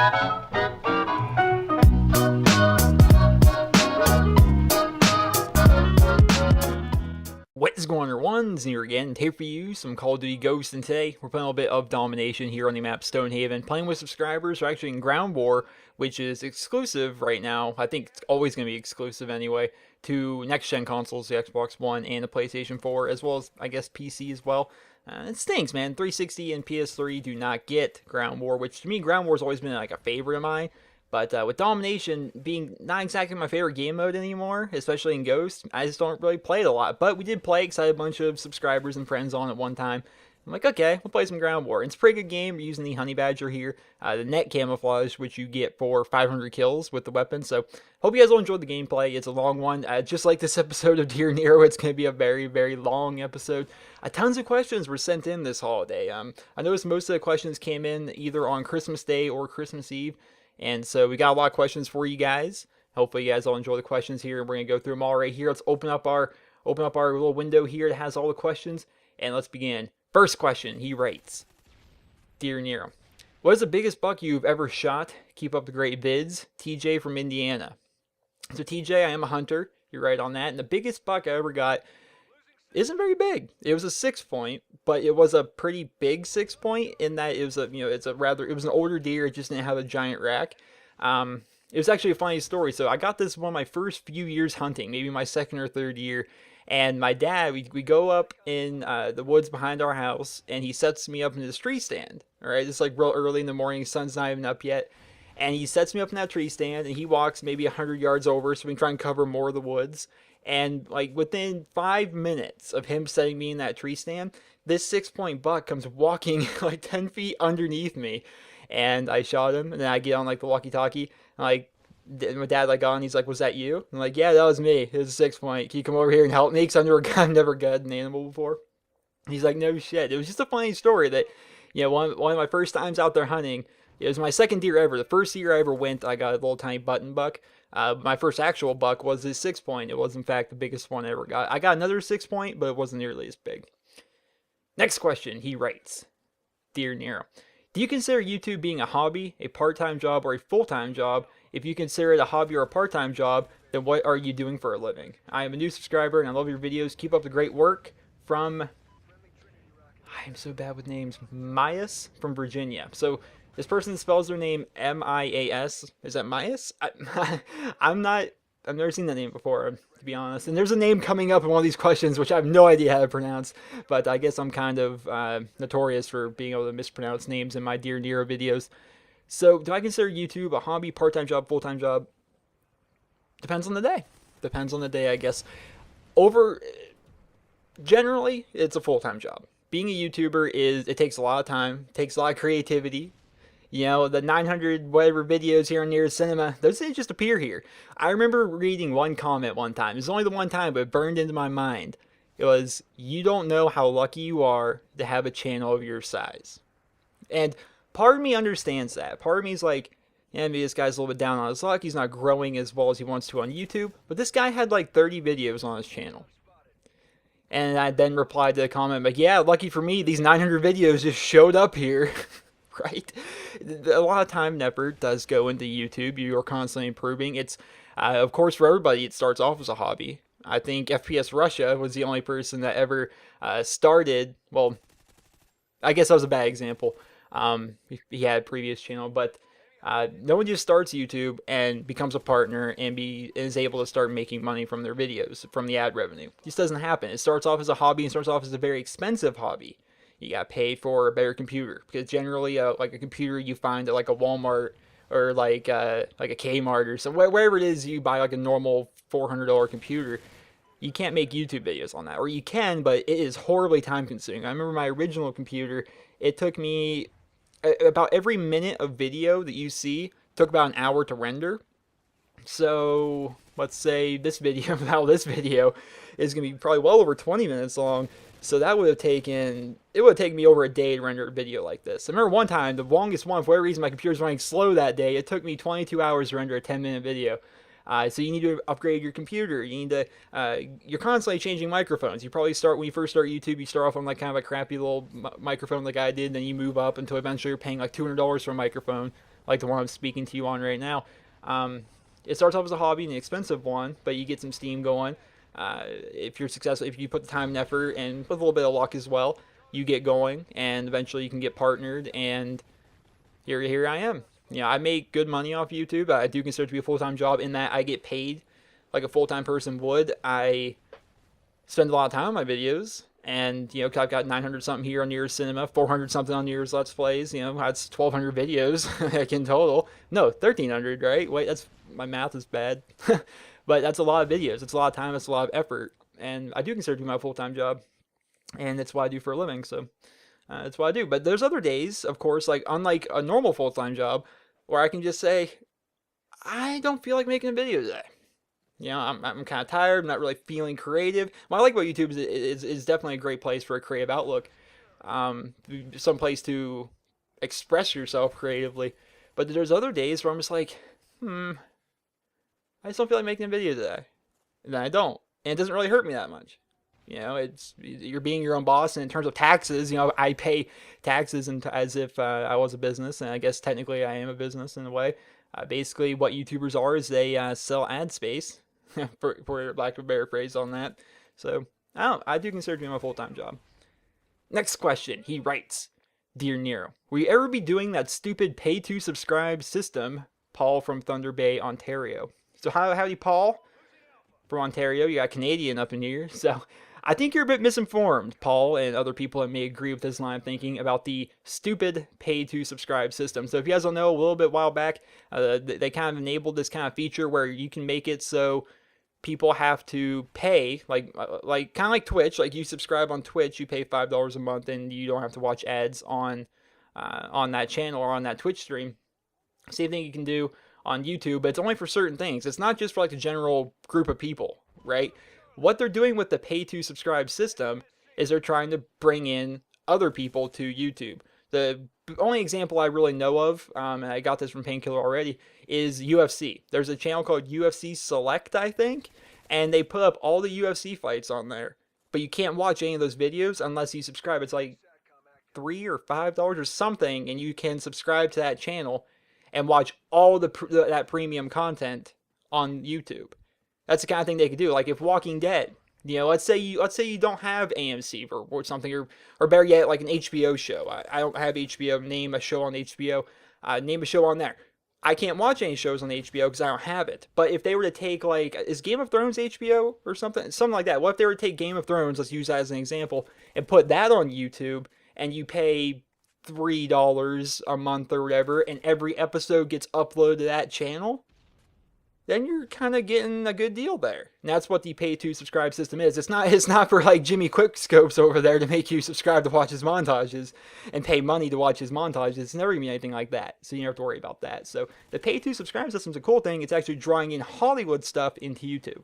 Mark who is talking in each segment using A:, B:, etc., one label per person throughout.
A: What is going on, everyone? It's Nero again, here for you, some Call of Duty Ghosts, and today we're playing a little bit of Domination here on the map Stonehaven, playing with subscribers. We're actually in Ground War, which is exclusive right now. I think it's always going to be exclusive anyway, to next-gen consoles, the Xbox One and the PlayStation 4, as well as, I guess, PC as well. It stinks, man. 360 and PS3 do not get Ground War, which to me, Ground War has always been like a favorite of mine. But with Domination being not exactly my favorite game mode anymore, especially in Ghost, I just don't really play it a lot. But we did play, because I had a bunch of subscribers and friends on at one time. I'm like, okay, we'll play some Ground War. It's a pretty good game. We're using the Honey Badger here, the net camouflage, which you get for 500 kills with the weapon. So hope you guys all enjoyed the gameplay. It's a long one. Just like this episode of Dear Nero, it's going to be a very, very long episode. Tons of questions were sent in this holiday. I noticed most of the questions came in either on Christmas Day or Christmas Eve. And so we got a lot of questions for you guys. Hopefully you guys all enjoy the questions here, and we're gonna go through them all right here. Let's open up our little window here that has all the questions, and let's begin. First question, he writes, Dear Nero, what is the biggest buck you've ever shot? Keep up the great vids. TJ from Indiana. So TJ, I am a hunter. You're right on that. And the biggest buck I ever got isn't very big. It was a 6-point, but it was a pretty big 6-point in that it was it was an older deer. It just didn't have a giant rack. It was actually a funny story. So I got this one of my first few years hunting, maybe my second or third year. And my dad, we go up in the woods behind our house, and he sets me up in this tree stand. All right, it's like real early in the morning, sun's not even up yet. And he sets me up in that tree stand, and he walks maybe 100 yards over so we can try and cover more of the woods. And like within 5 minutes of him setting me in that tree stand, this 6-point buck comes walking like 10 feet underneath me, and I shot him. And then I get on like the walkie-talkie, and like my dad like on, he's like, "Was that you?" I'm like, "Yeah, that was me. It was a 6-point. Can you come over here and help me? Because I've never got an animal before." He's like, "No shit." It was just a funny story that, one of my first times out there hunting. It was my second deer ever. The first year I ever went, I got a little tiny button buck. My first actual buck was this 6-point. It was, in fact, the biggest one I ever got. I got another 6-point, but it wasn't nearly as big. Next question, he writes, Dear Nero, do you consider YouTube being a hobby, a part-time job, or a full-time job? If you consider it a hobby or a part-time job, then what are you doing for a living? I am a new subscriber, and I love your videos. Keep up the great work. From, I am so bad with names, Mias from Virginia. So this person spells their name M-I-A-S. Is that Mias? I've never seen that name before, to be honest. And there's a name coming up in one of these questions, which I have no idea how to pronounce. But I guess I'm kind of notorious for being able to mispronounce names in my Dear Nero videos. So do I consider YouTube a hobby, part-time job, full-time job? Depends on the day. Depends on the day, I guess. Generally, it's a full-time job. Being a YouTuber it takes a lot of time, takes a lot of creativity. The 900 whatever videos here on NerosCinema, those didn't just appear here. I remember reading one comment one time. It was only the one time, but it burned into my mind. It was, you don't know how lucky you are to have a channel of your size. And part of me understands that. Part of me is like, maybe this guy's a little bit down on his luck. He's not growing as well as he wants to on YouTube. But this guy had like 30 videos on his channel. And I then replied to the comment, like, yeah, lucky for me, these 900 videos just showed up here. Right? A lot of time and effort does go into YouTube. You are constantly improving. It's, of course, for everybody, it starts off as a hobby. I think FPS Russia was the only person that ever started, well, I guess that was a bad example. He had a previous channel, but no one just starts YouTube and becomes a partner and is able to start making money from their videos, from the ad revenue. It just doesn't happen. It starts off as a hobby and starts off as a very expensive hobby. You got paid for a better computer, because generally, like a computer you find at like a Walmart or like a Kmart or somewhere, wherever it is you buy like a normal $400 computer, you can't make YouTube videos on that, or you can, but it is horribly time consuming. I remember my original computer; it took me about every minute of video that you see took about an hour to render. So let's say this video, is gonna be probably well over 20 minutes long. So that would have taken me over a day to render a video like this. I remember one time, the longest one, for whatever reason, my computer was running slow that day. It took me 22 hours to render a 10-minute video. So you need to upgrade your computer. You need to, you're constantly changing microphones. You probably when you first start YouTube, you start off on like kind of a crappy little microphone like I did, and then you move up until eventually you're paying like $200 for a microphone, like the one I'm speaking to you on right now. It starts off as a hobby, an expensive one, but you get some steam going. If you're successful, if you put the time and effort, and with a little bit of luck as well, you get going, and eventually you can get partnered. And here I am. I make good money off YouTube. I do consider it to be a full-time job in that I get paid like a full-time person would. I spend a lot of time on my videos, and I've got 900 something here on NerosCinema, 400 something on Neros Let's Plays. That's 1,200 videos like in total. No, 1,300, right? Wait, that's my math is bad, but that's a lot of videos. It's a lot of time. It's a lot of effort, and I do consider it to be my full-time job, and it's what I do for a living. So that's what I do. But there's other days, of course, like unlike a normal full-time job, where I can just say, I don't feel like making a video today. I'm kind of tired. I'm not really feeling creative. What I like about YouTube is definitely a great place for a creative outlook. Some place to express yourself creatively. But there's other days where I'm just like, I just don't feel like making a video today. And then I don't. And it doesn't really hurt me that much. You're being your own boss. And in terms of taxes, I pay taxes as if I was a business. And I guess technically I am a business in a way. Basically, what YouTubers are is they sell ad space. for lack of a better phrase on that. So, I do consider it to be my full-time job. Next question, he writes, Dear Nero, will you ever be doing that stupid pay-to-subscribe system? Paul from Thunder Bay, Ontario. So howdy, Paul from Ontario. You got Canadian up in here. So, I think you're a bit misinformed, Paul, and other people that may agree with this line of thinking about the stupid pay-to-subscribe system. So if you guys don't know, a little bit while back, they kind of enabled this kind of feature where you can make it so people have to pay, like kind of like Twitch. Like you subscribe on Twitch, you pay $5 a month, and you don't have to watch ads on that channel or on that Twitch stream. Same thing you can do on YouTube, but it's only for certain things. It's not just for like the general group of people, right? What they're doing with the pay-to-subscribe system is they're trying to bring in other people to YouTube. The only example I really know of, and I got this from Painkiller already, is UFC. There's a channel called UFC Select, I think, and they put up all the UFC fights on there. But you can't watch any of those videos unless you subscribe. It's like $3 or $5 or something, and you can subscribe to that channel and watch all that premium content on YouTube. That's the kind of thing they could do. Like if Walking Dead, let's say you don't have AMC or something, or better yet, like an HBO show. I don't have HBO. Name a show on HBO. Name a show on there. I can't watch any shows on HBO because I don't have it. But if they were to take is Game of Thrones HBO or something like that? What if they were to take Game of Thrones? Let's use that as an example and put that on YouTube, and you pay $3 a month or whatever, and every episode gets uploaded to that channel. Then you're kind of getting a good deal there. And that's what the pay-to-subscribe system is. It's not for like Jimmy Quickscopes over there to make you subscribe to watch his montages and pay money to watch his montages. It's never going to be anything like that, so you don't have to worry about that. So the pay-to-subscribe system is a cool thing. It's actually drawing in Hollywood stuff into YouTube.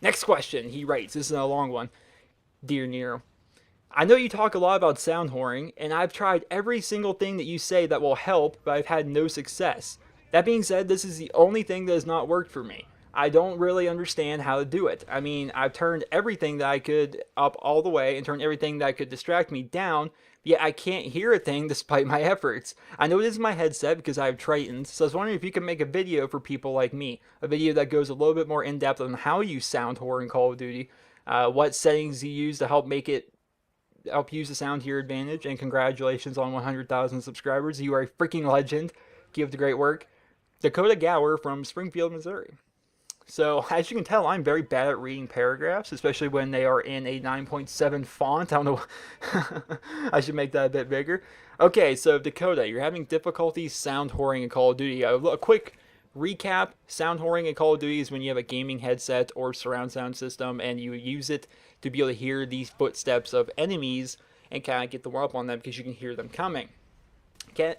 A: Next question, he writes. This is a long one. Dear Nero, I know you talk a lot about sound whoring, and I've tried every single thing that you say that will help, but I've had no success. That being said, this is the only thing that has not worked for me. I don't really understand how to do it. I mean, I've turned everything that I could up all the way and turned everything that could distract me down, yet I can't hear a thing despite my efforts. I know it is my headset because I have Tritons, so I was wondering if you could make a video for people like me. A video that goes a little bit more in depth on how you sound whore in Call of Duty, what settings you use to help use the sound to your advantage, and congratulations on 100,000 subscribers. You are a freaking legend. Keep up the great work. Dakota Gower from Springfield, Missouri. So, as you can tell, I'm very bad at reading paragraphs, especially when they are in a 9.7 font. I don't know. I should make that a bit bigger. Okay, so Dakota, you're having difficulty sound whoring in Call of Duty. A quick recap. Sound whoring in Call of Duty is when you have a gaming headset or surround sound system and you use it to be able to hear these footsteps of enemies and kind of get the one up on them because you can hear them coming. Okay.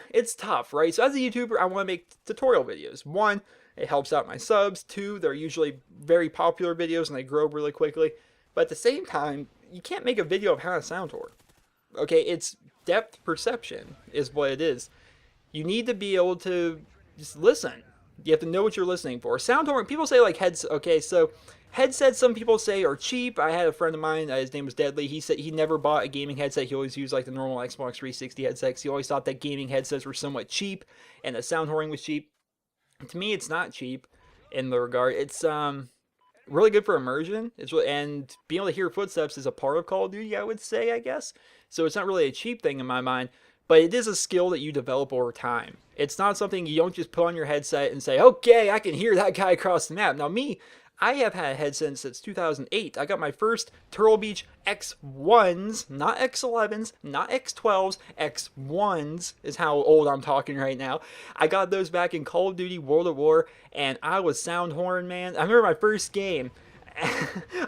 A: It's tough, right? So as a YouTuber, I want to make tutorial videos. One, it helps out my subs. Two, they're usually very popular videos and they grow really quickly. But at the same time, you can't make a video of how to sound whore. Okay, it's depth perception is what it is. You need to be able to just listen. You have to know what you're listening for. Sound whoring, people say like heads. Okay, so Headsets, some people say, are cheap. I had a friend of mine, his name was Deadly. He said he never bought a gaming headset. He always used like the normal Xbox 360 headsets. He always thought that gaming headsets were somewhat cheap and the sound whoring was cheap. To me, it's not cheap in the regard. It's really good for immersion. And being able to hear footsteps is a part of Call of Duty, I would say, I guess. So it's not really a cheap thing in my mind, but it is a skill that you develop over time. It's not something you don't just put on your headset and say, okay, I can hear that guy across the map. Now, me, I have had a headset since 2008. I got my first Turtle Beach X1s, not X11s, not X12s, X1s is how old I'm talking right now. I got those back in Call of Duty World at War, and I was sound horn, man. I remember my first game.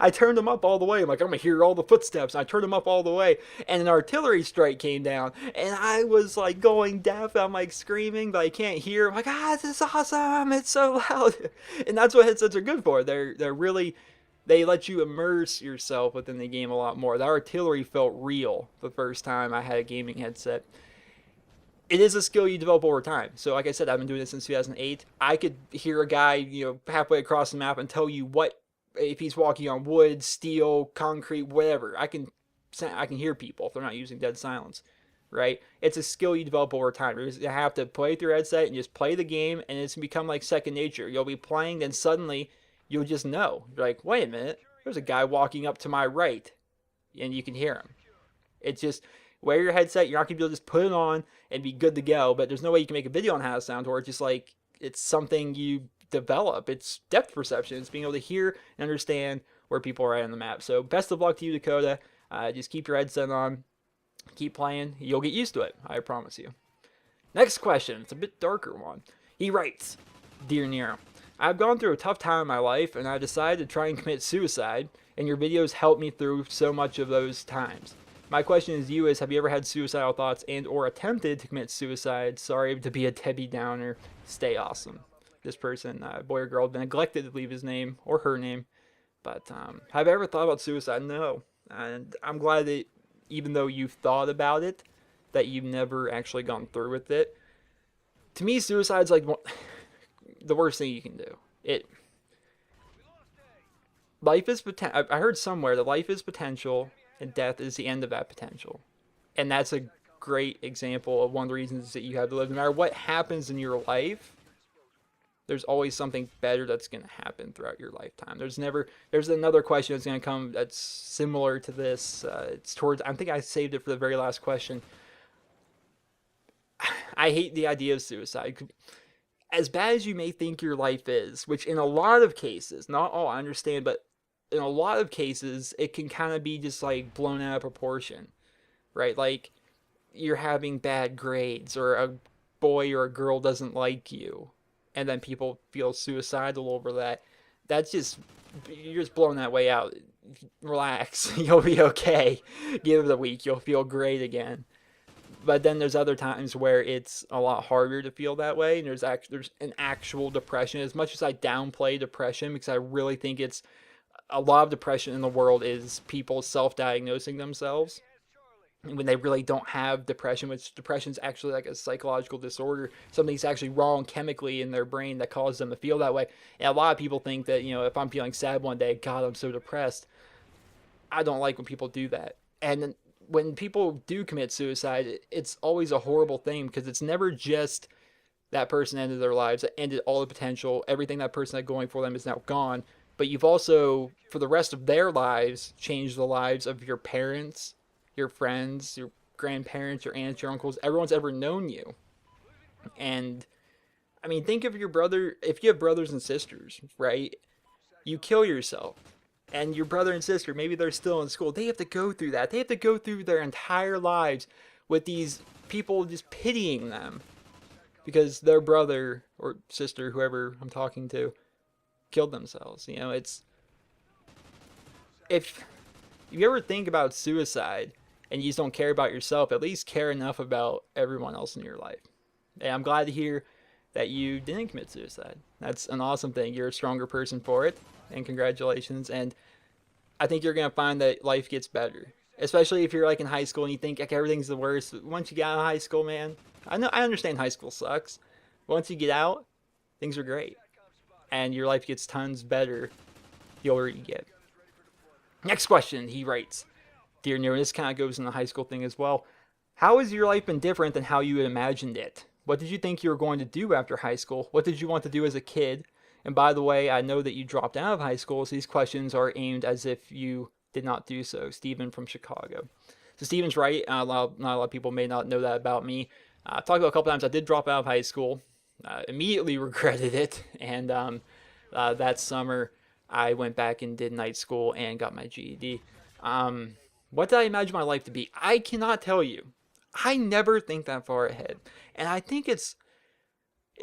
A: I turned them up all the way. I'm like, I'm gonna hear all the footsteps. I turned them up all the way, and an artillery strike came down, and I was like going deaf. I'm like screaming, but I can't hear. I'm like, this is awesome! It's so loud, and that's what headsets are good for. They're really, they let you immerse yourself within the game a lot more. The artillery felt real the first time I had a gaming headset. It is a skill you develop over time. So, like I said, I've been doing this since 2008. I could hear a guy, halfway across the map and tell you what, if he's walking on wood, steel, concrete, whatever. I can hear people if they're not using dead silence, right? It's a skill you develop over time. You have to play with your headset and just play the game, and it's become like second nature. You'll be playing, then suddenly you'll just know. You're like, wait a minute, there's a guy walking up to my right, and you can hear him. It's just, wear your headset. You're not going to be able to just put it on and be good to go, but there's no way you can make a video on how to sound, or it's just like, it's something you develop. It's depth perception. It's being able to hear and understand where people are at on the map. So best of luck to you, Dakota. Just keep your headset on, keep playing. You'll get used to it, I promise you. Next question. It's a bit darker one. He writes, Dear Nero, I've gone through a tough time in my life, and I decided to try and commit suicide, and your videos helped me through so much of those times. My question is you is, have you ever had suicidal thoughts and or attempted to commit suicide? Sorry to be a Debbie Downer. Stay awesome. This person, boy or girl, had been neglected to leave his name or her name. But have I ever thought about suicide? No. And I'm glad that even though you've thought about it, that you've never actually gone through with it. To me, suicide's like the worst thing you can do. Life is potential. I heard somewhere that life is potential and death is the end of that potential. And that's a great example of one of the reasons that you have to live. No matter what happens in your life, there's always something better that's going to happen throughout your lifetime. There's another question that's going to come that's similar to this. It's towards, I think I saved it for the very last question. I hate the idea of suicide. As bad as you may think your life is, which in a lot of cases, not all, I understand, but in a lot of cases, it can kind of be just like blown out of proportion, right? Like you're having bad grades, or a boy or a girl doesn't like you, and then people feel suicidal over that. That's just, you're just blowing that way out. Relax, you'll be okay. Give it a week, you'll feel great again. But then there's other times where it's a lot harder to feel that way, and there's an actual depression. As much as I downplay depression, because I really think it's a lot of depression in the world is people self-diagnosing themselves when they really don't have depression, which depression is actually like a psychological disorder. Something's actually wrong chemically in their brain that causes them to feel that way. And a lot of people think that, if I'm feeling sad one day, God, I'm so depressed. I don't like when people do that. And when people do commit suicide, it's always a horrible thing, because it's never just that person ended their lives, that ended all the potential, everything that person had going for them is now gone. But you've also, for the rest of their lives, changed the lives of your parents, your friends, your grandparents, your aunts, your uncles, everyone's ever known you. And, I mean, think of your brother, if you have brothers and sisters, right? You kill yourself. And your brother and sister, maybe they're still in school. They have to go through that. They have to go through their entire lives with these people just pitying them because their brother or sister, whoever I'm talking to, killed themselves. It's, if you ever think about suicide and you just don't care about yourself, at least care enough about everyone else in your life. And I'm glad to hear that you didn't commit suicide. That's an awesome thing. You're a stronger person for it, and congratulations. And I think you're going to find that life gets better, especially if you're like in high school and you think like everything's the worst. Once you get out of high school, man, I understand high school sucks. Once you get out, things are great, and your life gets tons better the older you get. Next question, he writes, Dear Nero, this kind of goes in the high school thing as well. How has your life been different than how you had imagined it? What did you think you were going to do after high school? What did you want to do as a kid? And by the way, I know that you dropped out of high school, so these questions are aimed as if you did not do so. Stephen from Chicago. So Stephen's right. Not a lot of people may not know that about me. I've talked about a couple times. I did drop out of high school. Immediately regretted it. And that summer, I went back and did night school and got my GED. What did I imagine my life to be? I cannot tell you. I never think that far ahead. And I think it's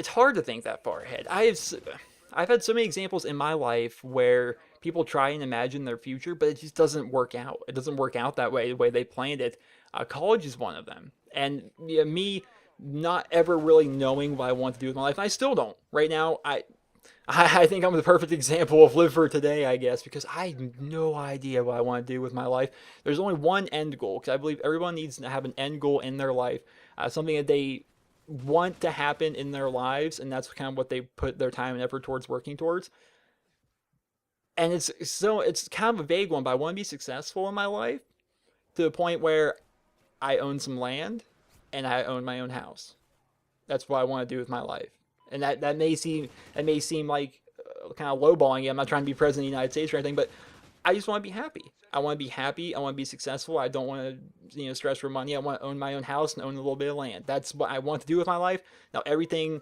A: hard to think that far ahead. I've had so many examples in my life where people try and imagine their future, but it just doesn't work out. It doesn't work out that way, the way they planned it. College is one of them. And yeah, me not ever really knowing what I want to do with my life, and I still don't. Right now, I think I'm the perfect example of live for today, I guess, because I have no idea what I want to do with my life. There's only one end goal, because I believe everyone needs to have an end goal in their life, something that they want to happen in their lives, and that's kind of what they put their time and effort towards working towards. And it's kind of a vague one, but I want to be successful in my life to the point where I own some land and I own my own house. That's what I want to do with my life. And that may seem like kind of lowballing it. I'm not trying to be president of the United States or anything, but I just want to be happy. I want to be happy. I want to be successful. I don't want to stress for money. I want to own my own house and own a little bit of land. That's what I want to do with my life. Now everything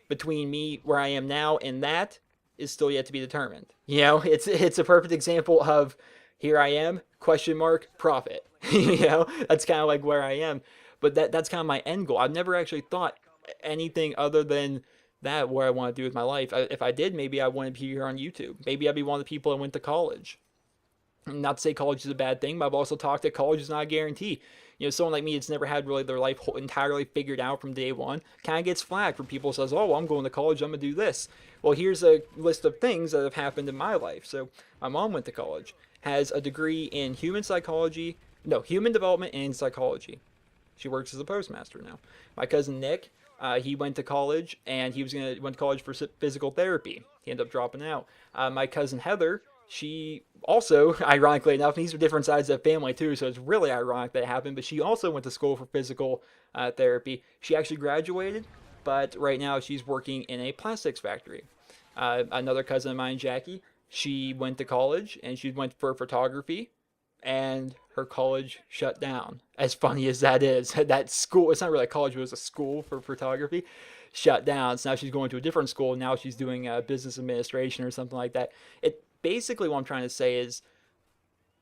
A: between me where I am now and that is still yet to be determined. It's a perfect example of here I am, question mark, profit. That's kind of like where I am. But that's kind of my end goal. I've never actually thought anything other than that where I want to do with my life. If I did, maybe I wouldn't be here on YouTube. Maybe I'd be one of the people that went to college. Not to say college is a bad thing, but I've also talked that college is not a guarantee. Someone like me that's never had really their life entirely figured out from day one kind of gets flagged when people says, oh, well, I'm going to college, I'm going to do this. Well, here's a list of things that have happened in my life. So my mom went to college, has a degree in human development and psychology. She works as a postmaster now. My cousin Nick, he went to college, and he went to college for physical therapy. He ended up dropping out. My cousin Heather, she also, ironically enough, and these are different sides of the family too, so it's really ironic that it happened, but she also went to school for physical therapy. She actually graduated, but right now she's working in a plastics factory. Another cousin of mine, Jackie, she went to college, and she went for photography, and her college shut down. As funny as that is, that school, it's not really a college, it was a school for photography, shut down. So now she's going to a different school. Now she's doing business administration or something like that. Basically what I'm trying to say is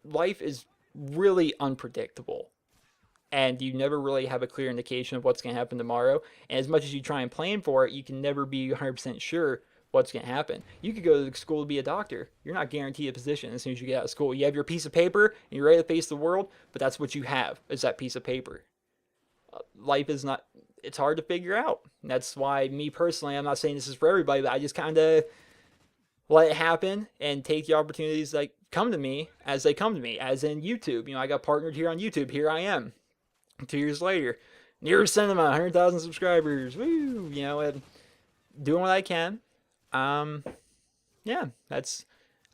A: life is really unpredictable, and you never really have a clear indication of what's going to happen tomorrow. And as much as you try and plan for it, you can never be 100% sure what's going to happen. You could go to school to be a doctor. You're not guaranteed a position as soon as you get out of school. You have your piece of paper and you're ready to face the world, but that's what you have, is that piece of paper. Life is not, it's hard to figure out. And that's why me personally, I'm not saying this is for everybody, but I just kind of let it happen and take the opportunities that come to me as they come to me, as in YouTube. I got partnered here on YouTube. Here I am 2 years later. NerosCinema, 100,000 subscribers. Woo! And doing what I can. Yeah,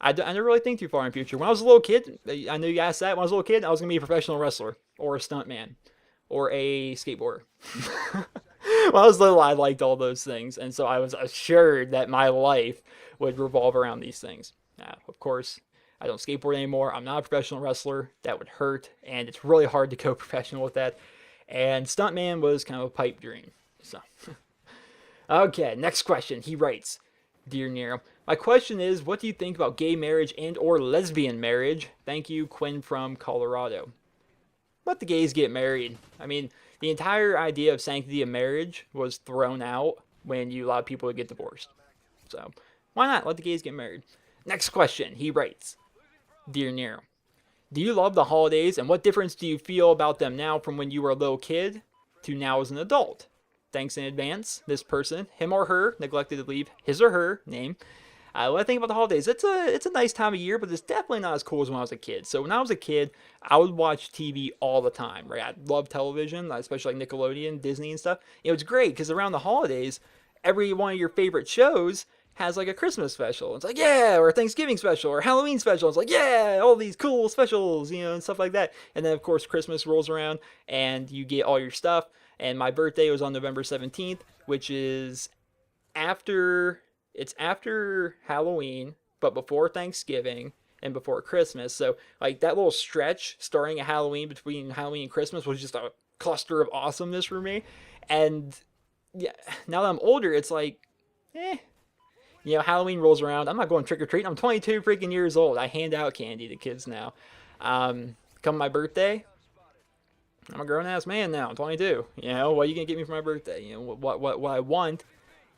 A: I never really think too far in the future. When I was a little kid, I know you asked that. When I was a little kid, I was going to be a professional wrestler or a stuntman or a skateboarder. When I was little, I liked all those things. And so I was assured that my life would revolve around these things. Now, of course, I don't skateboard anymore. I'm not a professional wrestler. That would hurt. And it's really hard to go professional with that. And stuntman was kind of a pipe dream. So, okay, next question. He writes, Dear Nero, my question is, what do you think about gay marriage and or lesbian marriage? Thank you, Quinn from Colorado. Let the gays get married. I mean, the entire idea of sanctity of marriage was thrown out when you allowed people to get divorced. So, why not? Let the gays get married. Next question. He writes, Dear Nero, do you love the holidays, and what difference do you feel about them now from when you were a little kid to now as an adult? Thanks in advance, this person, him or her, neglected to leave his or her name. What I think about the holidays, it's a nice time of year, but it's definitely not as cool as when I was a kid. So when I was a kid, I would watch TV all the time, right? I love television, especially like Nickelodeon, Disney and stuff. It's great because around the holidays, every one of your favorite shows has like a Christmas special. It's like, yeah, or a Thanksgiving special, or Halloween special. It's like, yeah, all these cool specials, and stuff like that. And then, of course, Christmas rolls around and you get all your stuff. And my birthday was on November 17th, which is after, it's after Halloween, but before Thanksgiving and before Christmas. So, like, that little stretch starting at Halloween between Halloween and Christmas was just a cluster of awesomeness for me. And yeah, now that I'm older, it's like, eh, Halloween rolls around. I'm not going trick or treating. I'm 22 freaking years old. I hand out candy to kids now. Come my birthday, I'm a grown ass man now. I'm 22. What are you gonna get me for my birthday? What I want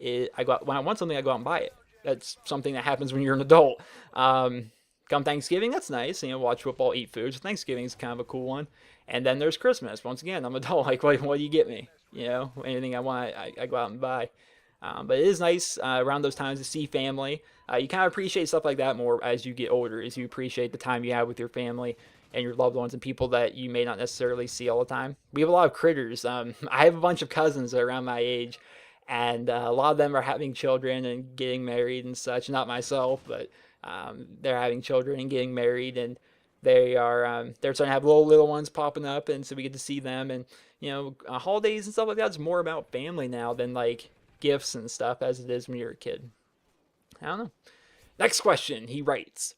A: is when I want something, I go out and buy it. That's something that happens when you're an adult. Come Thanksgiving, that's nice. Watch football, eat food. So Thanksgiving is kind of a cool one. And then there's Christmas. Once again, I'm an adult. Like, what do you get me? Anything I want, I go out and buy. But it is nice around those times to see family. You kind of appreciate stuff like that more as you get older, as you appreciate the time you have with your family and your loved ones and people that you may not necessarily see all the time. We have a lot of critters. I have a bunch of cousins that are around my age, and a lot of them are having children and getting married and such. Not myself, but they're having children and getting married, and they're starting to have little ones popping up, and so we get to see them. And holidays and stuff like that is more about family now than like gifts and stuff as it is when you're a kid. I don't know. Next question, he writes,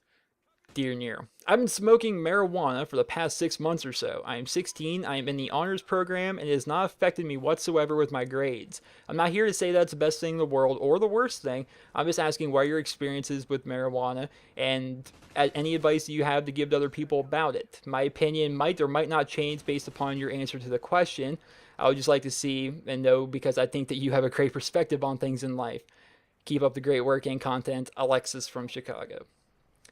A: Dear Nero, I've been smoking marijuana for the past 6 months or so. I am 16, I am in the honors program, and it has not affected me whatsoever with my grades. I'm not here to say that's the best thing in the world or the worst thing. I'm just asking what are your experiences with marijuana and any advice that you have to give to other people about it. My opinion might or might not change based upon your answer to the question. I would just like to see and know because I think that you have a great perspective on things in life. Keep up the great work and content. Alexis from Chicago.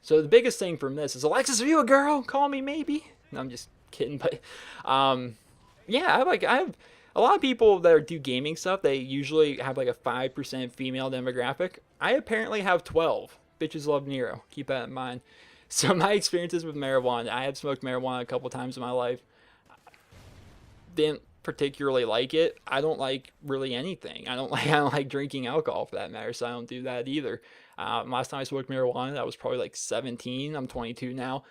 A: So the biggest thing from this is, Alexis, are you a girl? Call me maybe. No, I'm just kidding. But yeah, I have a lot of people that do gaming stuff. They usually have like a 5% female demographic. I apparently have 12. Bitches love Nero. Keep that in mind. So my experiences with marijuana, I have smoked marijuana a couple times in my life. Didn't particularly like it. I don't like really anything. I don't like drinking alcohol for that matter, so I don't do that either. Last time I smoked marijuana, I was probably like 17. I'm 22 now.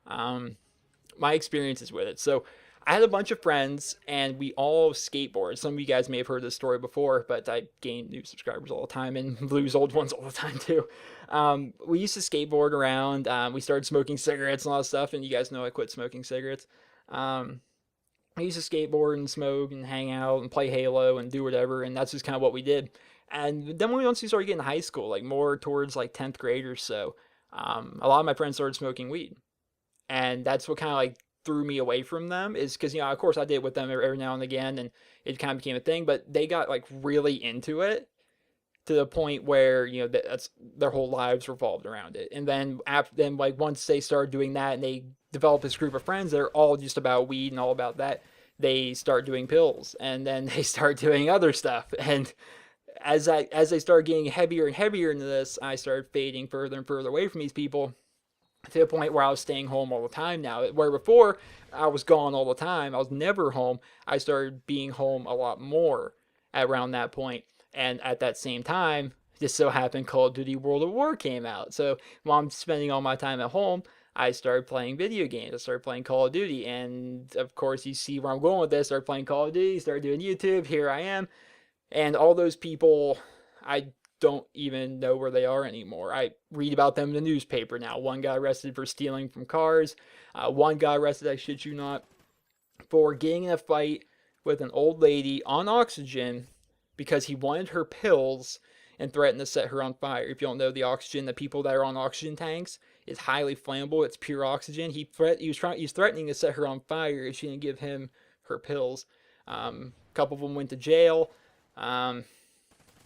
A: My experiences with it. So I had a bunch of friends, and we all skateboard. Some of you guys may have heard this story before, but I gain new subscribers all the time and lose old ones all the time too. We used to skateboard around. We started smoking cigarettes and all that stuff, and you guys know I quit smoking cigarettes. I used to skateboard and smoke and hang out and play Halo and do whatever, and that's just kind of what we did. And then once we started getting to high school, like more towards like 10th grade or so, a lot of my friends started smoking weed. And that's what kind of like threw me away from them is because, of course I did it with them every now and again, and it kind of became a thing, but they got like really into it to the point where, that's their whole lives revolved around it. And then like once they started doing that and they developed this group of friends that are all just about weed and all about that, they start doing pills, and then they start doing other stuff. And as they started getting heavier and heavier into this, I started fading further and further away from these people to the point where I was staying home all the time now. Where before I was gone all the time, I was never home. I started being home a lot more around that point. And at that same time, just so happened Call of Duty World at War came out. So while I'm spending all my time at home, I started playing video games. I started playing Call of Duty. And of course, you see where I'm going with this. Started playing Call of Duty, started doing YouTube. Here I am. And all those people, I don't even know where they are anymore. I read about them in the newspaper now. One got arrested for stealing from cars. One got arrested, I shit you not, for getting in a fight with an old lady on oxygen because he wanted her pills and threatened to set her on fire. If you don't know, the oxygen, the people that are on oxygen tanks, is highly flammable. It's pure oxygen. He was threatening to set her on fire if she didn't give him her pills. A couple of them went to jail. No,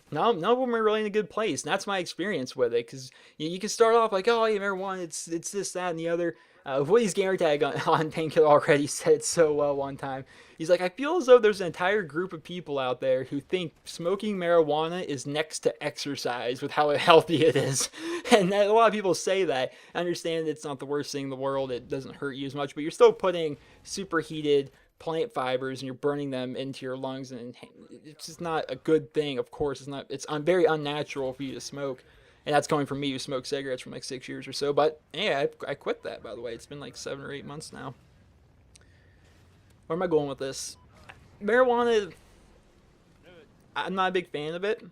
A: none of them are really in a good place. And that's my experience with it, because you can start off like, oh, yeah, marijuana, it's this, that, and the other. Woody's gamertag on Painkiller already said it so well one time. He's like, I feel as though there's an entire group of people out there who think smoking marijuana is next to exercise with how healthy it is. And a lot of people say that. I understand it's not the worst thing in the world. It doesn't hurt you as much, but you're still putting superheated plant fibers and you're burning them into your lungs, and it's just not a good thing. Of course, it's very unnatural for you to smoke. And that's coming from me who smoked cigarettes for like 6 years or so. But yeah, I quit that, by the way. It's been like 7 or 8 months now. Where am I going with this? Marijuana, I'm not a big fan of it.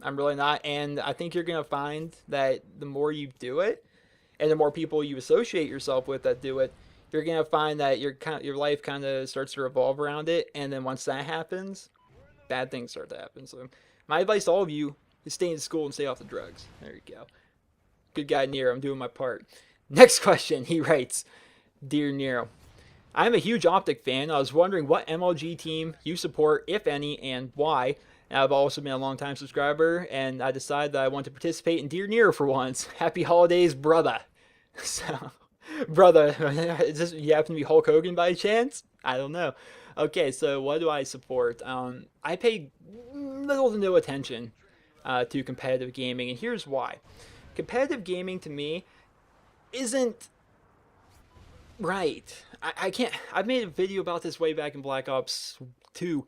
A: I'm really not. And I think you're going to find that the more you do it, and the more people you associate yourself with that do it, you're going to find that your life kind of starts to revolve around it. And then once that happens, bad things start to happen. So my advice to all of you is stay in school and stay off the drugs. There you go. Good guy, Nero. I'm doing my part. Next question. He writes, Dear Nero, I'm a huge Optic fan. I was wondering what MLG team you support, if any, and why. And I've also been a long-time subscriber, and I decided that I want to participate in Dear Nero for once. Happy holidays, brother. So, brother, is this, you happen to be Hulk Hogan by chance? I don't know. Okay, so what do I support? I pay little to no attention to competitive gaming, and here's why. Competitive gaming to me isn't right. I can't. I've made a video about this way back in Black Ops 2,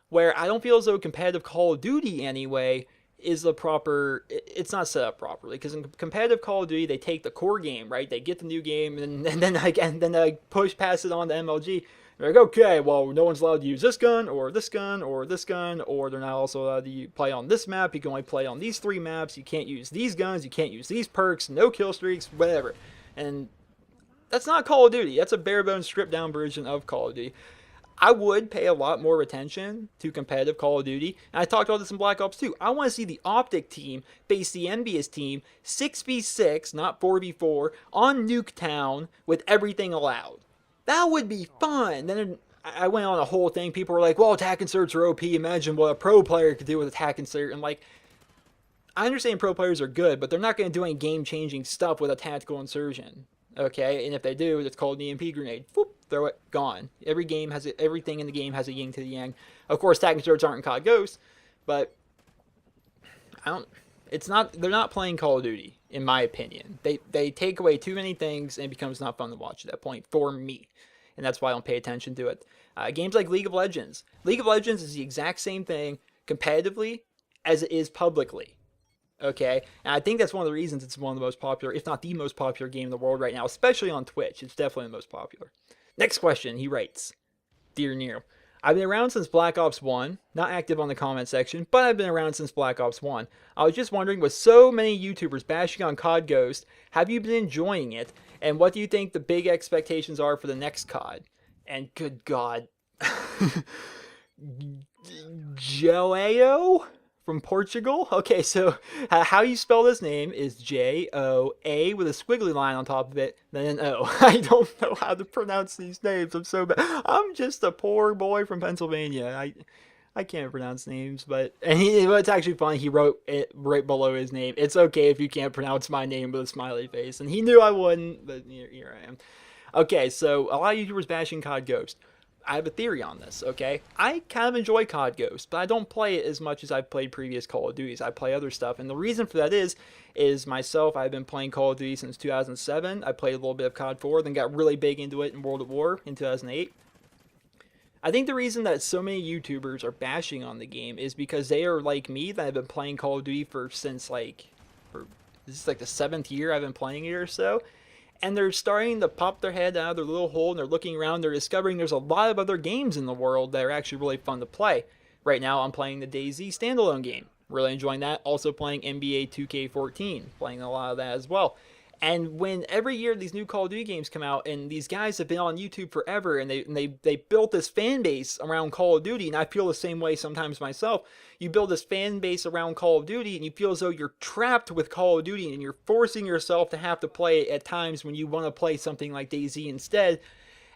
A: where I don't feel as though competitive Call of Duty anyway is the proper. It's not set up properly, because in competitive Call of Duty they take the core game, right? They get the new game and then they push past it on to MLG. They're like, okay, well, no one's allowed to use this gun or this gun or this gun, or they're not also allowed to play on this map. You can only play on these 3 maps. You can't use these guns. You can't use these perks. No kill streaks, whatever. And that's not Call of Duty. That's a bare bones stripped down version of Call of Duty. I would pay a lot more attention to competitive Call of Duty. And I talked about this in Black Ops 2. I want to see the Optic team face the envious team 6v6, not 4v4, on Nuketown with everything allowed. That would be fun. Then I went on a whole thing. People were like, well, attack inserts are OP. Imagine what a pro player could do with attack insert. And like, I understand pro players are good, but they're not going to do any game-changing stuff with a tactical insertion. Okay, and if they do, it's called an EMP grenade. Whoop, throw it, gone. Everything in the game has a yin to the yang. Of course, attack inserts aren't in COD Ghost, but they're not playing Call of Duty, in my opinion. They take away too many things, and it becomes not fun to watch at that point, for me. And that's why I don't pay attention to it. Games like League of Legends. League of Legends is the exact same thing, competitively, as it is publicly. Okay, and I think that's one of the reasons it's one of the most popular, if not the most popular game in the world right now, especially on Twitch. It's definitely the most popular. Next question, he writes, Dear Nero, I've been around since Black Ops 1, not active on the comment section, but I've been around since Black Ops 1. I was just wondering, with so many YouTubers bashing on COD Ghost, have you been enjoying it? And what do you think the big expectations are for the next COD? And good God, Joao? From Portugal? Okay, so how you spell this name is J-O-A with a squiggly line on top of it, then an O. I don't know how to pronounce these names. I'm so bad. I'm just a poor boy from Pennsylvania. I can't pronounce names, but it's actually funny. He wrote it right below his name. It's okay if you can't pronounce my name with a smiley face, and he knew I wouldn't, but here I am. Okay, so a lot of YouTubers bashing COD Ghost. I have a theory on this, okay? I kind of enjoy COD Ghost, but I don't play it as much as I've played previous Call of Duties. I play other stuff, and the reason for that is myself, I've been playing Call of Duty since 2007. I played a little bit of COD 4, then got really big into it in World at War in 2008. I think the reason that so many YouTubers are bashing on the game is because they are like me, that have been playing Call of Duty since this is like the 7th year I've been playing it or so. And they're starting to pop their head out of their little hole, and they're looking around. They're discovering there's a lot of other games in the world that are actually really fun to play. Right now, I'm playing the DayZ standalone game. Really enjoying that. Also playing NBA 2K14. Playing a lot of that as well. And when every year these new Call of Duty games come out, and these guys have been on YouTube forever, and they built this fan base around Call of Duty, and I feel the same way sometimes myself. You build this fan base around Call of Duty, and you feel as though you're trapped with Call of Duty, and you're forcing yourself to have to play it at times when you want to play something like DayZ instead.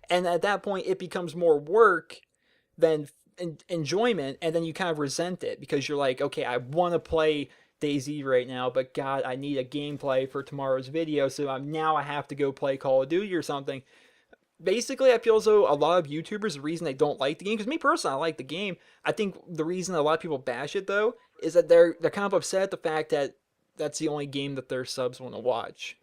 A: And at that point, it becomes more work than enjoyment, and then you kind of resent it, because you're like, okay, I want to play DayZ right now, but God, I need a gameplay for tomorrow's video, so now I have to go play Call of Duty or something. Basically, I feel as though a lot of YouTubers, the reason they don't like the game, because me personally, I like the game. I think the reason a lot of people bash it, though, is that they're kind of upset at the fact that that's the only game that their subs want to watch.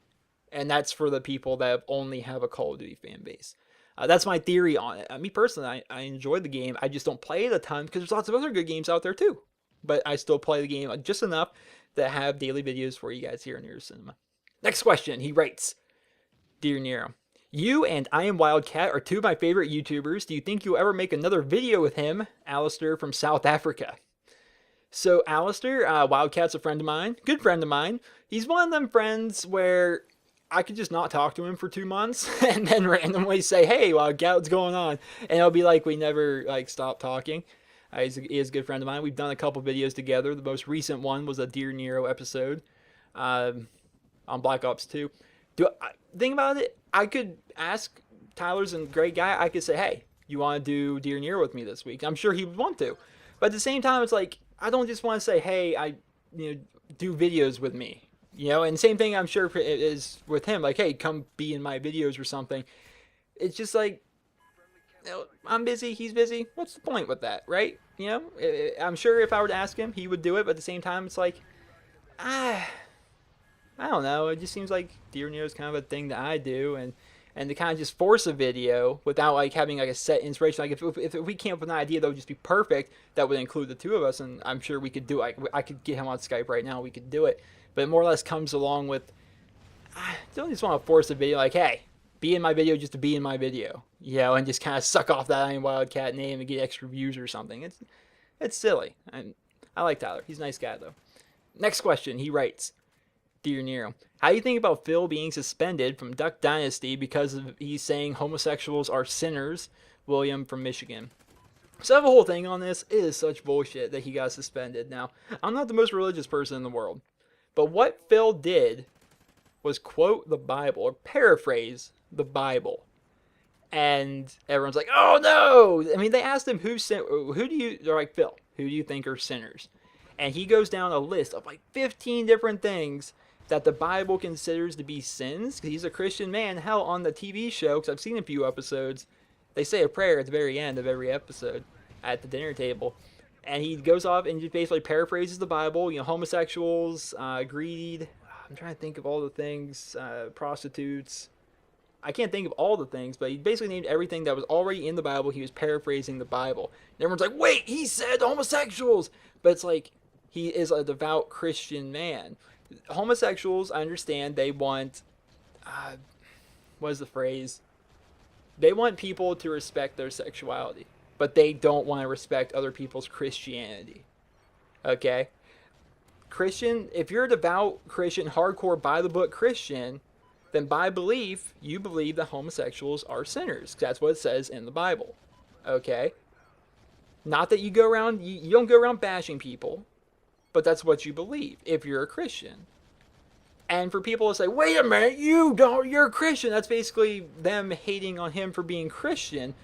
A: And that's for the people that only have a Call of Duty fan base. That's my theory on it. Me personally, I enjoy the game. I just don't play it a ton, because there's lots of other good games out there, too. but I still play the game just enough to have daily videos for you guys here in NerosCinema. Next question, he writes, Dear Nero, you and I Am Wildcat are two of my favorite YouTubers. Do you think you'll ever make another video with him? Alistair from South Africa. So Alistair, Wildcat's a friend of mine, good friend of mine. He's one of them friends where I could just not talk to him for 2 months and then randomly say, hey, Wildcat, what's going on? And it'll be like we never stopped talking. He is a good friend of mine. We've done a couple videos together. The most recent one was a Dear Nero episode on Black Ops 2. Think about it, I could ask, Tyler's a great guy, I could say, hey, you want to do Dear Nero with me this week? I'm sure he would want to. But at the same time, it's like, I don't just want to say, hey, do videos with me. And same thing I'm sure it is with him. Like, hey, come be in my videos or something. It's just like, I'm busy, he's busy. What's the point with that, right? I'm sure if I were to ask him, he would do it. But at the same time, it's like, I don't know. It just seems like Dear Nero is kind of a thing that I do. And to kind of just force a video without having a set inspiration. Like if we came up with an idea that would just be perfect, that would include the two of us, and I'm sure we could do it. I could get him on Skype right now, we could do it. But it more or less comes along with, I don't just want to force a video like, hey, be in my video just to be in my video, and just kind of suck off that I Am Wildcat name and get extra views or something. It's silly. I like Tyler. He's a nice guy though. Next question, he writes, Dear Nero, how do you think about Phil being suspended from Duck Dynasty because he's saying homosexuals are sinners? William from Michigan. So I have a whole thing on this. It is such bullshit that he got suspended. Now, I'm not the most religious person in the world, but what Phil did was quote the Bible or paraphrase the Bible. And everyone's like, oh no! I mean, they asked him they're like, Phil, who do you think are sinners? And he goes down a list of 15 different things that the Bible considers to be sins, because he's a Christian man. Hell, on the TV show, because I've seen a few episodes, they say a prayer at the very end of every episode at the dinner table. And he goes off and just basically paraphrases the Bible, homosexuals, greed, I'm trying to think of all the things, prostitutes. I can't think of all the things, but he basically named everything that was already in the Bible. He was paraphrasing the Bible. And everyone's like, wait, he said homosexuals! But it's like, he is a devout Christian man. Homosexuals, I understand, they want, what is the phrase? They want people to respect their sexuality, but they don't want to respect other people's Christianity. Okay? Christian, if you're a devout Christian, hardcore by-the-book Christian, then by belief, you believe that homosexuals are sinners. That's what it says in the Bible. Okay? Not that you go around, you don't go around bashing people, but that's what you believe if you're a Christian. And for people to say, wait a minute, you're a Christian, that's basically them hating on him for being Christian.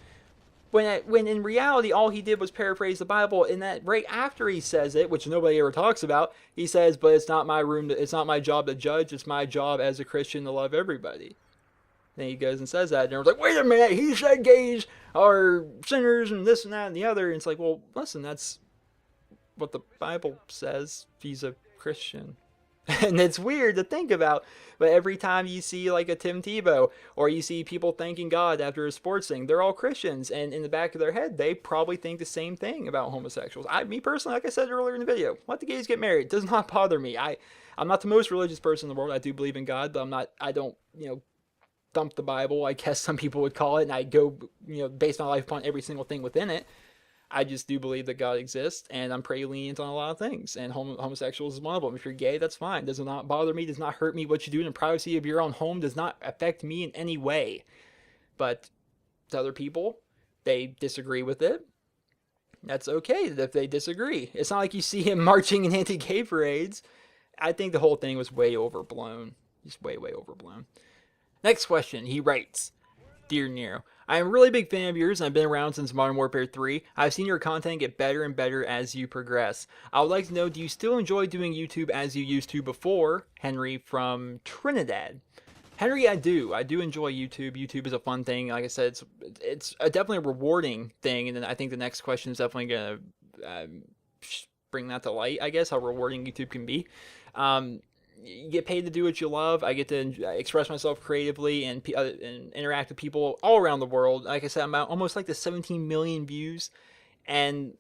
A: When in reality, all he did was paraphrase the Bible, and that right after he says it, which nobody ever talks about, he says, but it's not my job to judge, it's my job as a Christian to love everybody. Then he goes and says that, and everyone's like, wait a minute, he said gays are sinners and this and that and the other. And it's like, well, listen, that's what the Bible says. He's a Christian. And it's weird to think about, but every time you see a Tim Tebow, or you see people thanking God after a sports thing, they're all Christians, and in the back of their head, they probably think the same thing about homosexuals. Me personally, like I said earlier in the video, let the gays get married. It does not bother me. I'm not the most religious person in the world. I do believe in God, but I don't dump the Bible, I guess some people would call it, and I go, base my life upon every single thing within it. I just do believe that God exists, and I'm pretty lenient on a lot of things, and homosexuals is one of them. If you're gay, that's fine. Does not bother me, does not hurt me. What you do in the privacy of your own home does not affect me in any way. But to other people, they disagree with it. That's okay if they disagree. It's not like you see him marching in anti-gay parades. I think the whole thing was way overblown. Just way, way overblown. Next question, he writes, Dear Nero, I am a really big fan of yours and I've been around since Modern Warfare 3. I've seen your content get better and better as you progress. I would like to know, do you still enjoy doing YouTube as you used to before? Henry from Trinidad. Henry, I do. I do enjoy YouTube. YouTube is a fun thing. Like I said, it's definitely a rewarding thing. And then I think the next question is definitely going to bring that to light, I guess, how rewarding YouTube can be. You get paid to do what you love. I get to express myself creatively and interact with people all around the world. Like I said, I'm almost the 17 million views, and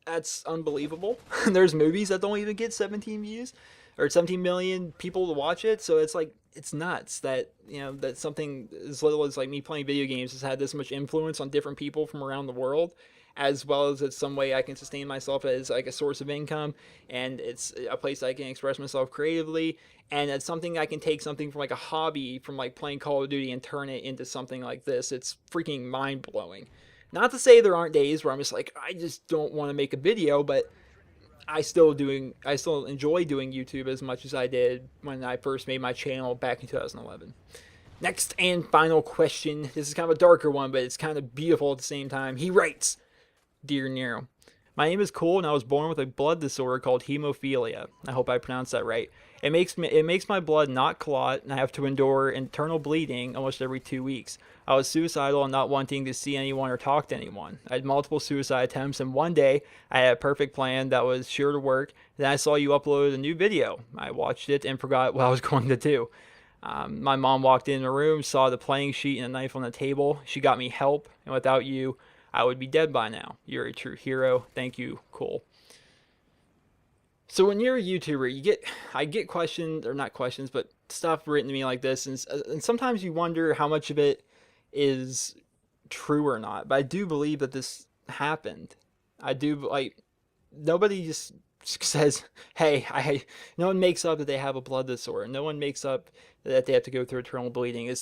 A: That's unbelievable. There's movies that don't even get 17 views or 17 million people to watch it. So it's like, it's nuts that, that something as little as like me playing video games has had this much influence on different people from around the world, as well as it's some way I can sustain myself as like a source of income, and it's a place I can express myself creatively, and it's something I can take something from like a hobby from like playing Call of Duty and turn it into something like this. It's freaking mind blowing. Not to say there aren't days where I'm just like, I just don't want to make a video, but I still enjoy doing YouTube as much as I did when I first made my channel back in 2011. Next and final question. This is kind of a darker one, but it's kind of beautiful at the same time. He writes, Dear Nero, my name is Cole, and I was born with a blood disorder called hemophilia. I hope I pronounced that right. It makes my blood not clot, and I have to endure internal bleeding almost every 2 weeks. I was suicidal and not wanting to see anyone or talk to anyone. I had multiple suicide attempts, and one day I had a perfect plan that was sure to work. Then I saw you upload a new video. I watched it and forgot what I was going to do. My mom walked in the room, saw the playing sheet and a knife on the table. She got me help, and without you, I would be dead by now. You're a true hero. Thank you, Cole. So when you're a YouTuber, I get questions, or not questions, but stuff written to me like this, and sometimes you wonder how much of it is true or not. But I do believe that this happened. I do, like, nobody just says, hey, no one makes up that they have a blood disorder. No one makes up that they have to go through eternal bleeding.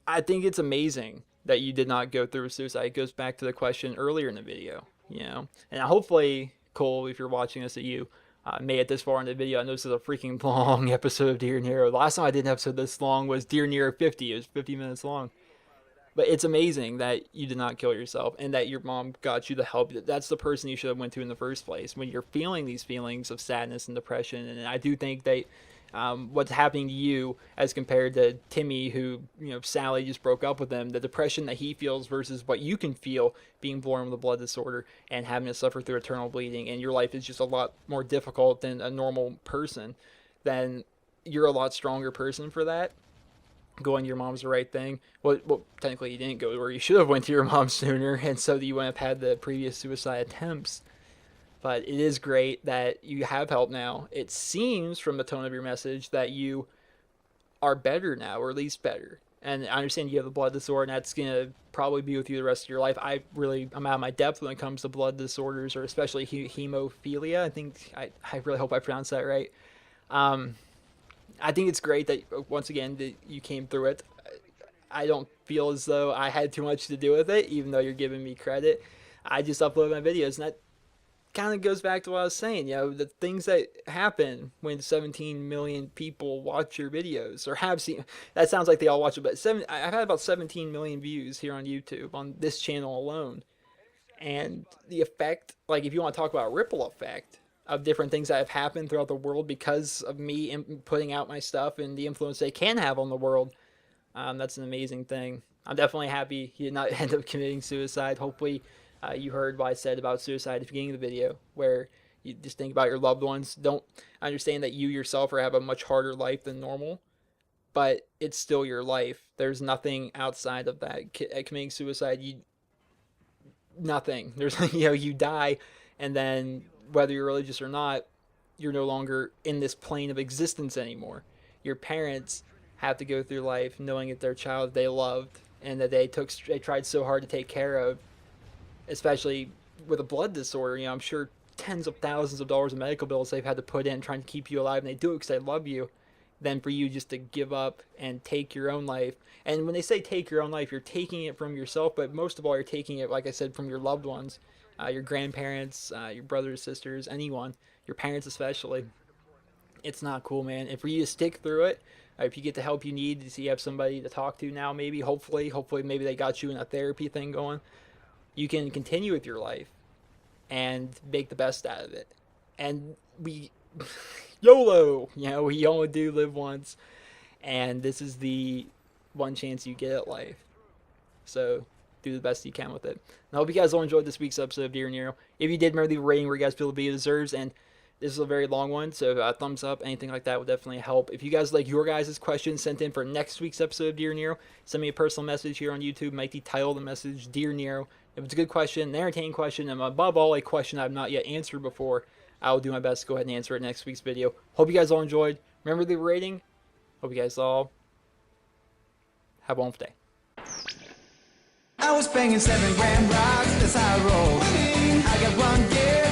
A: I think it's amazing that you did not go through suicide. It goes back to the question earlier in the video. And hopefully, Cole, if you're watching this, that you made it this far in the video. I know this is a freaking long episode of Dear Nero. The last time I did an episode this long was Dear Nero 50. It was 50 minutes long. But it's amazing that you did not kill yourself and that your mom got you the help. That's the person you should have went to in the first place when you're feeling these feelings of sadness and depression. And I do think that what's happening to you as compared to Timmy, who, Sally just broke up with him, the depression that he feels versus what you can feel being born with a blood disorder and having to suffer through eternal bleeding, and your life is just a lot more difficult than a normal person, then you're a lot stronger person for that. Going to your mom's the right thing. Well, technically you didn't go where you should have went to your mom sooner, and so that you wouldn't have had the previous suicide attempts. But it is great that you have help now. It seems from the tone of your message that you are better now, or at least better. And I understand you have a blood disorder, and that's going to probably be with you the rest of your life. I'm out of my depth when it comes to blood disorders, or especially hemophilia. I really hope I pronounced that right. I think it's great that, once again, that you came through it. I don't feel as though I had too much to do with it, even though you're giving me credit. I just upload my videos, and that kind of goes back to what I was saying, the things that happen when 17 million people watch your videos or have seen. That sounds like they all watch it, but I've had about 17 million views here on YouTube on this channel alone. And the effect, like if you want to talk about ripple effect of different things that have happened throughout the world because of me putting out my stuff and the influence they can have on the world, that's an amazing thing. I'm definitely happy he did not end up committing suicide. Hopefully, you heard what I said about suicide at the beginning of the video, where you just think about your loved ones. Don't understand that you yourself have a much harder life than normal, but it's still your life. There's nothing outside of that. Committing suicide, nothing. There's you die, and then whether you're religious or not, you're no longer in this plane of existence anymore. Your parents have to go through life knowing that their child they loved and that they tried so hard to take care of, especially with a blood disorder. I'm sure tens of thousands of dollars of medical bills they've had to put in trying to keep you alive, and they do it because they love you. Then for you just to give up and take your own life. And when they say take your own life, you're taking it from yourself, but most of all, you're taking it, like I said, from your loved ones, your grandparents, your brothers, sisters, anyone, your parents especially. It's not cool, man. And for you to stick through it, if you get the help you need, you have somebody to talk to now, maybe, hopefully maybe they got you in a therapy thing going, you can continue with your life and make the best out of it. And YOLO, we only do live once, and this is the one chance you get at life. So do the best you can with it. And I hope you guys all enjoyed this week's episode of Dear Nero. If you did, remember the rating where you guys feel the video deserves, and this is a very long one, so a thumbs up, anything like that would definitely help. If you guys like your guys' questions sent in for next week's episode of Dear Nero, send me a personal message here on YouTube. Make the title of the message Dear Nero. If it's a good question, an entertaining question, and above all, a question I've not yet answered before, I'll do my best to go ahead and answer it next week's video. Hope you guys all enjoyed. Remember the rating. Hope you guys all have a wonderful day.
B: I was banging 7 gram rocks, that's how I roll. I got one gear.